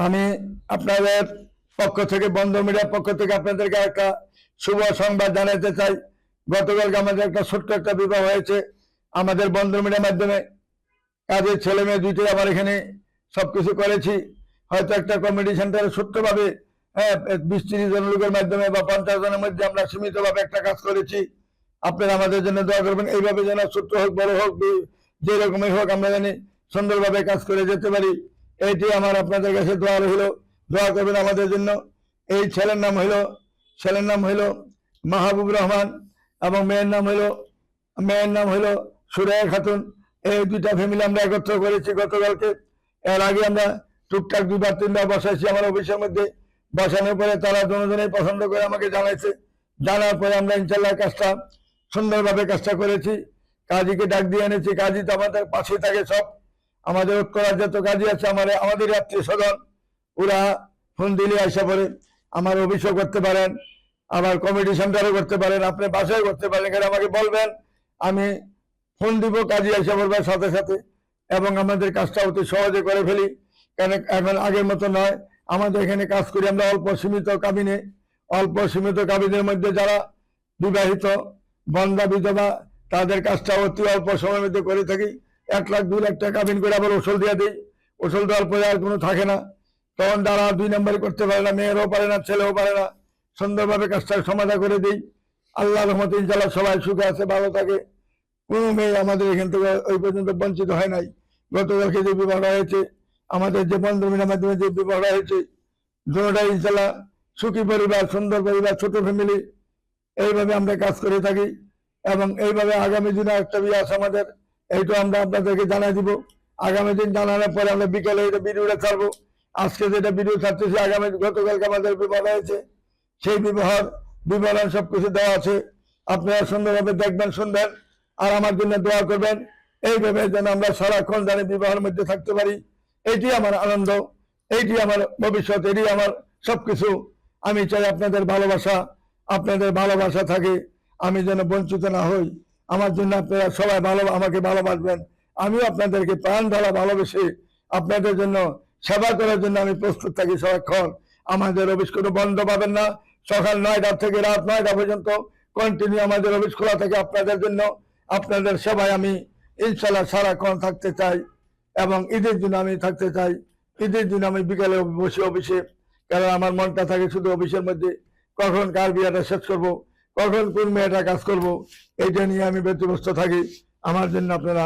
আমি আপনাদের পক্ষ থেকে, বন্ধন মিডিয়ার পক্ষ থেকে আপনাদেরকে একটা শুভ সংবাদ জানাতে চাই। গতকালকে আমাদের একটা ছোট্ট একটা বিবাহ হয়েছে আমাদের বন্ধন মিডিয়ার মাধ্যমে। কাজের ছেলে মেয়ে দুইটাই আমার এখানে সবকিছু করেছি। হয়তো একটা কমিটি সেন্টারে ছোট্টভাবে 20-30 জন লোকের মাধ্যমে বা 50 জনের মধ্যে আমরা সীমিতভাবে একটা কাজ করেছি। আপনারা আমাদের জন্য দোয়া করবেন, এইভাবে যেন ছোট্ট হোক বড় হোক যে রকমের হোক আমরা জানি সুন্দরভাবে কাজ করে যেতে পারি। এইটি আমার আপনাদের কাছে দোয়া রইল, দোয়া করবেন আমাদের জন্য। এই ছেলের নাম হইল মাহবুব রহমান এবং মেয়ের নাম হইল সুরাইয়া খাতুন। এই দুইটা ফ্যামিলি আমরা একত্র করেছি গতকালকে। এর আগে আমরা টুকটাক 2-3বার বসাইছি আমার অফিসের মধ্যে। বসানোর পরে তারা দুজনেই পছন্দ করে আমাকে জানাইছে। জানার পরে আমরা ইনশাল্লাহ কাজটা সুন্দরভাবে কাজটা করেছি। কাজীকে ডাক দিয়ে এনেছি, কাজী তো আমাদের পাশে থাকে। সব আমাদের উত্তরার যত কাজী আছে আমাদের আত্মীয় স্বজন, ওরা ফোন দিলে আসা পরে আমার অভিযোগ করতে পারেন, আবার কমিটি সেন্টারে করতে পারেন, আপনি বাসায় করতে পারেন। এখানে আমাকে বলবেন, আমি ফোন দিব, কাজী আসা পড়বে সাথে সাথে, এবং আমাদের কাজটা অতি সহজে করে ফেলি। কেন এখন আগের মতো নয়, আমাদের এখানে কাজ করি আমরা অল্প সীমিত কাবিনের মধ্যে যারা বিবাহিত বন্ধা বিধবা তাদের কাজটা অতি অল্প সময়ের মধ্যে করে থাকি। 1 লাখ 2 লাখ টাকা কাবিন করে আবার ওষুধ দিয়ে দিই। ওষুধ দেওয়ার পরে আর কোনো থাকে না, তখন তারা 2 নম্বরই করতে পারে না, মেয়েরও পারে না, ছেলেও পারে না। সুন্দরভাবে কাজটা সমাধান করে দিই। আল্লাহ রহমতে ইনশাল্লাহ সবাই সুখে আছে, ভালো থাকে। কোনো মেয়ে আমাদের এখান থেকে ওই পর্যন্ত বঞ্চিত হয় নাই। গতকালকে যে বিবাহ হয়েছে, আমাদের যে বন্ধুমিনের মাধ্যমে যে বিবাহ হয়েছে, দুটোটাই ইনশাল্লাহ সুখী পরিবার, সুন্দর পরিবার, ছোট ফ্যামিলি। এইভাবে আমরা কাজ করে থাকি এবং এইভাবে আগামী দিনে একটা বিয়ে আছে আমাদের, এইটা আমরা আপনাদেরকে জানাই দিব। আগামী দিন জানানোর পরে আমরা বিকেলে এটা ভিডিওটা ছাড়বো। আজকে যেটা ভিডিও ছাড়তেছি, গতকালকে আমাদের বিবাহ হয়েছে, সেই বিবরণ সবকিছু দেওয়া আছে। আপনারা সুন্দরভাবে দেখবেন, শুনবেন, আর আমার জন্য দোয়া করবেন। এইভাবে যেন আমরা সারাক্ষণ জানি বিবাহের মধ্যে থাকতে পারি। এইটি আমার আনন্দ, এইটি আমার ভবিষ্যৎ, এটি আমার সবকিছু। আমি চাই আপনাদের ভালোবাসা থাকে, আমি যেন বঞ্চিত না হই। আমার জন্য আপনারা সবাই আমাকে ভালোবাসবেন। আমিও আপনাদেরকে প্রাণ ঢালা ভালোবেসে আপনাদের জন্য সেবা করার জন্য আমি প্রস্তুত থাকি সারাক্ষণ। আমাদের অফিস কোনো বন্ধ পাবেন না। সকাল 9টা থেকে রাত 9টা পর্যন্ত কন্টিনিউ আমাদের অফিস খোলা থাকে আপনাদের জন্য। আপনাদের সেবায় আমি ইনশাল্লাহ সারাক্ষণ থাকতে চাই এবং ঈদের দিন আমি থাকতে চাই। ঈদের দিন আমি বিকালে বসে অফিসে, কারণ আমার মনটা থাকে শুধু অফিসের মধ্যে, কখন কার বিয়েটা শেষ করব, কখন কোন মেয়েটা কাজ করব, এইটা নিয়ে আমি ব্যতিব্যস্ত থাকি। আমার জন্য আপনারা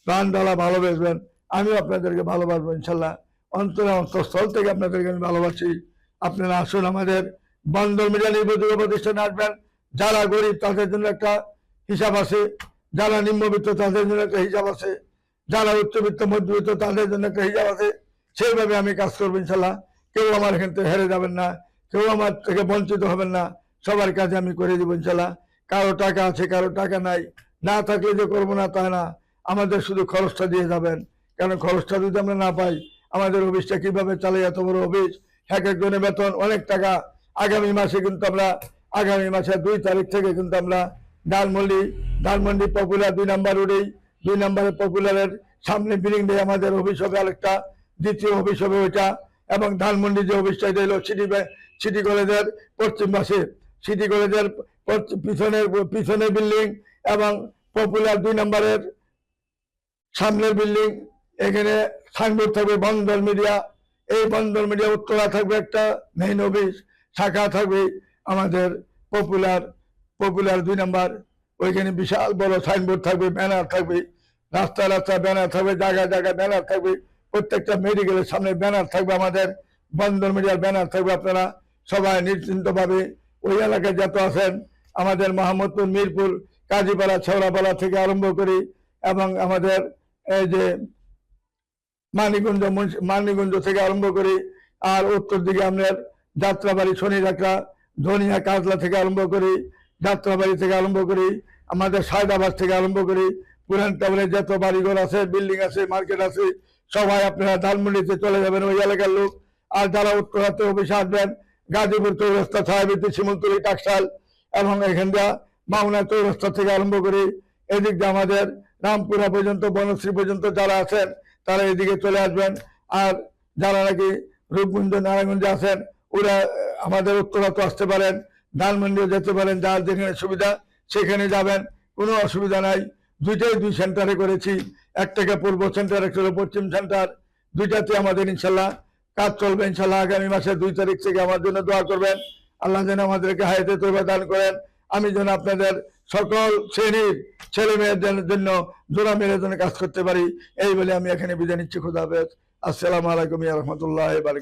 প্রাণ ঢালা ভালোবাসবেন, আমিও আপনাদেরকে ভালোবাসবো ইনশাল্লাহ। অন্তঃস্থল থেকে আপনাদেরকে আমি ভালোবাসি। আপনারা আসুন, আমাদের বন্ধন মিডিয়া নির্ভরযোগ্য প্রতিষ্ঠানে আসবেন। যারা গরিব তাদের জন্য একটা হিসাব আছে, যারা নিম্নবিত্ত তাদের জন্য একটা হিসাব আছে, যারা উচ্চবিত্ত মধ্যবিত্ত তাদের জন্য একটা হিসাব আছে। সেইভাবে আমি কাজ করবো ইনশাল্লাহ। কেউ আমার এখান থেকে হেরে যাবেন না, কেউ আমার থেকে বঞ্চিত হবেন না। সবার কাজে আমি করে দিব ইনশাল্লাহ। কারো টাকা আছে, কারো টাকা নাই, না থাকলে যে করবো না তা না। আমাদের শুধু খরচটা দিয়ে যাবেন, কারণ খরচটা যদি আমরা না পাই আমাদের অফিসটা কিভাবে চালে? এত বড় অফিস, এক একজনের বেতন অনেক টাকা। আগামী মাসে 2 তারিখ থেকে কিন্তু আমরা ধানমন্ডি পপুলার 2 নম্বর রোডেই 2 নম্বরের পপুলারের সামনে বিল্ডিং দিয়ে আমাদের অফিস হবে, আরেকটা দ্বিতীয় অফিস হবে ওইটা। এবং ধানমন্ডি যে অফিসটা, এটা হলো সিটি কলেজের পশ্চিম পাশে, সিটি কলেজের পিছনের বিল্ডিং এবং পপুলার 2 নম্বরের সামনের বিল্ডিং। এখানে সাইনবোর্ড থাকবে বন্ধন মিডিয়া। এই বন্ধন মিডিয়া উত্তরা থাকবে একটা মেইন অফিস, শাখা থাকবে আমাদের পপুলার 2 নম্বর। ওইখানে বিশাল বড় সাইনবোর্ড থাকবে, ব্যানার থাকবে, রাস্তায় ব্যানার থাকবে, জায়গায় ব্যানার থাকবে। প্রত্যেকটা মেডিকেলের সামনে ব্যানার থাকবে, আমাদের বন্ধন মিডিয়ার ব্যানার থাকবে। আপনারা সবাই নিশ্চিন্তভাবে ওই এলাকায় যত আছেন, আমাদের মোহাম্মদপুর, মিরপুর, কাজীপাড়া, ছেওড়াপাড়া থেকে আরম্ভ করি এবং আমাদের এই যে মানিকগঞ্জ থেকে আরম্ভ করি, আর উত্তর দিকে আপনার যাত্রাবাড়ি, শনিরাকড়া, ধনিয়া, কাজলা থেকে আরম্ভ করি, যাত্রাবাড়ি থেকে আরম্ভ করি, আমাদের সায়দাবাদ থেকে আরম্ভ করি, পুরান টাউনে যত বাড়িঘর আছে, বিল্ডিং আছে, মার্কেট আছে, সবাই আপনারা ধানমন্ডিতে চলে যাবেন, ওই এলাকার লোক। আর যারা উত্তরাতে অফিসে আসবেন, গাজীপুর চৌরাস্তা, ছায়াবৃত্তি, শিমুলতলি, টাকশাল এবং এখানটা মাওনা চৌরাস্তা থেকে আরম্ভ করি, এদিক দিয়ে আমাদের রামপুরা পর্যন্ত, বনশ্রী পর্যন্ত যারা আছেন তারা এদিকে চলে আসবেন। আর যারা নাকি রূপগঞ্জ নারায়ণগঞ্জে আছেন ওরা আমাদের উত্তরা তো আসতে পারেন, ধানমন্ডিও যেতে পারেন, যার যেখানে সুবিধা সেখানে যাবেন, কোনো অসুবিধা নাই। দুইটাই দুই সেন্টারে করেছি, একটাকে পূর্ব সেন্টার, একটা হলো পশ্চিম সেন্টার। দুইটাতে আমাদের ইনশাল্লাহ কাজ চলবে। ইনশাল্লাহ আগামী মাসের 2 তারিখ থেকে আমার জন্য দোয়া করবেন, আল্লাহ যেন আমাদেরকে হায়াতে তৌবা দান করেন। আমি যেন আপনাদের সকল শ্রেণীর ছেলে মেয়েদের জন্য জোড়া মেরে যেন কাজ করতে পারি, এই বলে আমি এখানে বিদায় নিচ্ছি। খুদা হাফেজ। আসসালামু আলাইকুম ওয়া রাহমাতুল্লাহি ওয়া বারাকাতুহু।